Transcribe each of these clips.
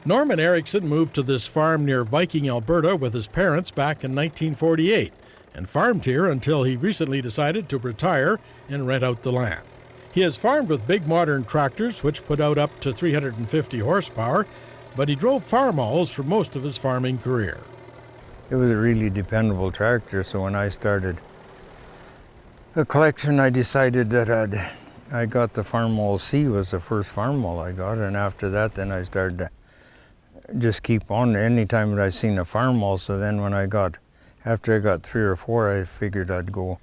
Norman Erickson moved to this farm near Viking, Alberta with his parents back in 1948 and farmed here until he recently decided to retire and rent out the land. He has farmed with big modern tractors which put out up to 350 horsepower, but he drove Farmalls for most of his farming career. It was a really dependable tractor, so when I started a collection, I decided that I got the Farmall C was the first Farmall I got, and after that then I started to just keep on anytime that I seen a Farmall. So then after I got 3 or 4, I figured I'd go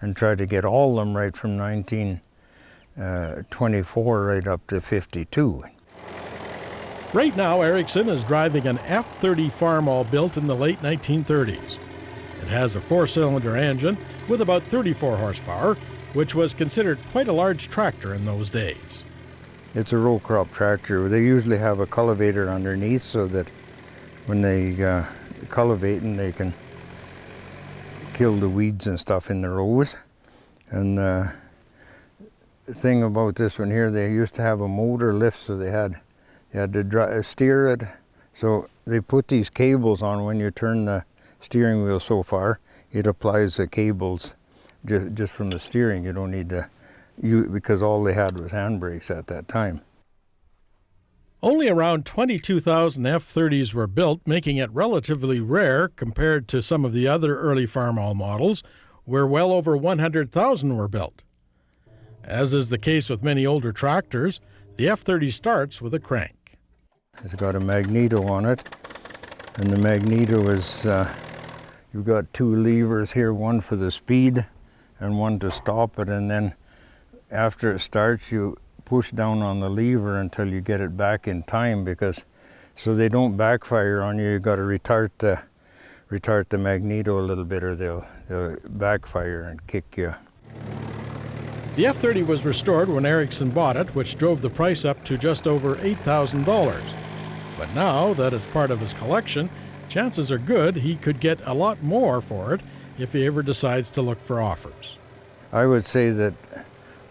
and try to get all of them right from 1924 right up to 52. Right now, Erickson is driving an F-30 Farmall built in the late 1930s. It has a 4-cylinder engine with about 34 horsepower, which was considered quite a large tractor in those days. It's a row crop tractor. They usually have a cultivator underneath so that when they cultivate and they can kill the weeds and stuff in the rows. And the thing about this one here, they used to have a motor lift, so they had to steer it. So they put these cables on when you turn the steering wheel so far. It applies the cables just from the steering. You don't need to, because all they had was handbrakes at that time. Only around 22,000 F-30s were built, making it relatively rare compared to some of the other early Farmall models, where well over 100,000 were built. As is the case with many older tractors, the F-30 starts with a crank. It's got a magneto on it, and the magneto is, you've got 2 levers here, one for the speed and one to stop it, and then after it starts you push down on the lever until you get it back in time, because so they don't backfire on you. You got to retard the magneto a little bit, or they'll backfire and kick you. The F-30 was restored when Erickson bought it, which drove the price up to just over $8,000. But now that it's part of his collection, chances are good he could get a lot more for it if he ever decides to look for offers. I would say that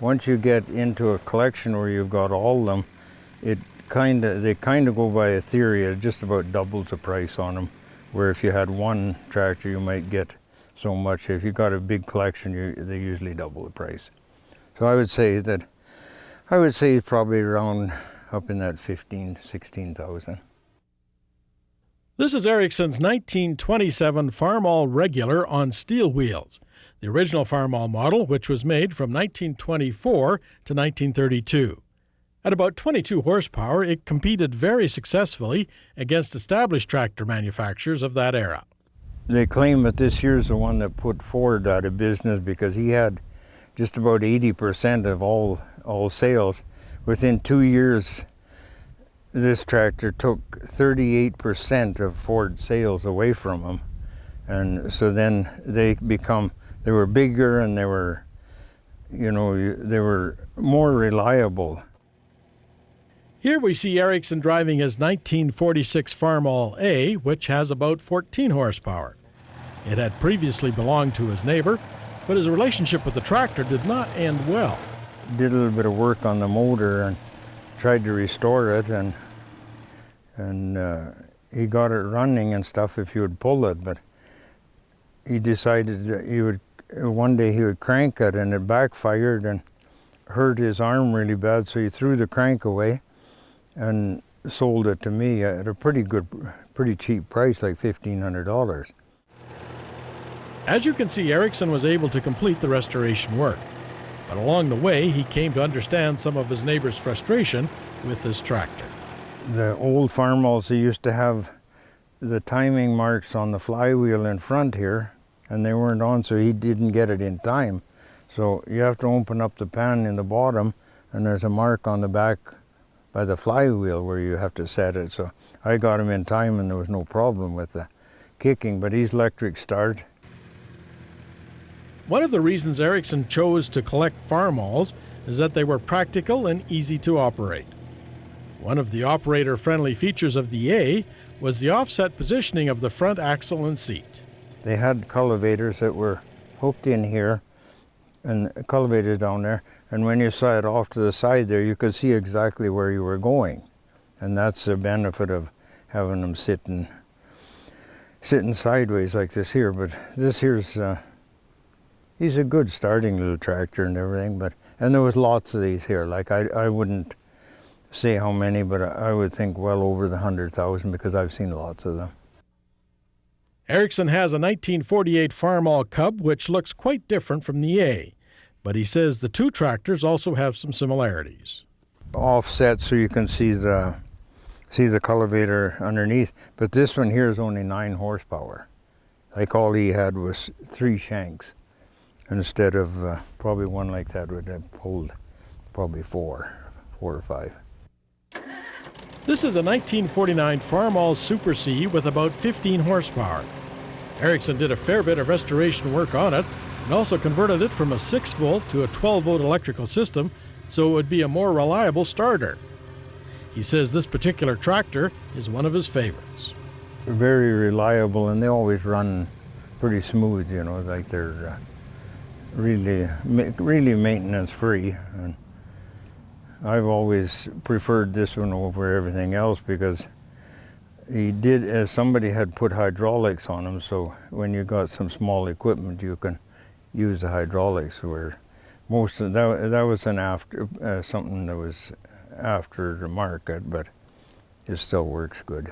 once you get into a collection where you've got all of them, they kind of go by a theory. It just about doubles the price on them. Where if you had one tractor, you might get so much. If you got a big collection, they usually double the price. So I wod say probably around up in that 15,000 to 16,000. This is Erickson's 1927 Farmall Regular on steel wheels, the original Farmall model, which was made from 1924 to 1932. At about 22 horsepower, it competed very successfully against established tractor manufacturers of that era. They claim that this year's the one that put Ford out of business because he had just about 80% of all sales. Within 2 years, this tractor took 38% of Ford sales away from them. And so then they were bigger, and they were more reliable. Here we see Erickson driving his 1946 Farmall A, which has about 14 horsepower. It had previously belonged to his neighbor, but his relationship with the tractor did not end well. Did a little bit of work on the motor and tried to restore it, and he got it running and stuff if you would pull it, but he decided that one day he would crank it, and it backfired and hurt his arm really bad, so he threw the crank away and sold it to me at a pretty cheap price, like $1,500. As you can see, Erickson was able to complete the restoration work. But along the way, he came to understand some of his neighbor's frustration with this tractor. The old Farmalls, they used to have the timing marks on the flywheel in front here, and they weren't on, so he didn't get it in time. So you have to open up the pan in the bottom, and there's a mark on the back by the flywheel where you have to set it. So I got him in time, and there was no problem with the kicking, but he's electric start. One of the reasons Erickson chose to collect Farmalls is that they were practical and easy to operate. One of the operator-friendly features of the A was the offset positioning of the front axle and seat. They had cultivators that were hooked in here and cultivators down there, and when you saw it off to the side there, you could see exactly where you were going. And that's the benefit of having them sitting sideways like this here. But this here's, he's a good starting little tractor and everything, and there was lots of these here. Like I wouldn't say how many, but I would think well over the 100,000 because I've seen lots of them. Erickson has a 1948 Farmall Cub, which looks quite different from the A, but he says the two tractors also have some similarities. Offset so you can see the cultivator underneath, but this one here is only 9 horsepower. Like all he had was 3 shanks, instead of probably one like that would have pulled probably 4 or 5. This is a 1949 Farmall Super C with about 15 horsepower. Erickson did a fair bit of restoration work on it and also converted it from a 6-volt to a 12-volt electrical system so it would be a more reliable starter. He says this particular tractor is one of his favorites. Very reliable, and they always run pretty smooth, you know, like they're really maintenance free. And I've always preferred this one over everything else because somebody had put hydraulics on them, so when you got some small equipment you can use the hydraulics, where most of that was something that was after the market, but it still works good.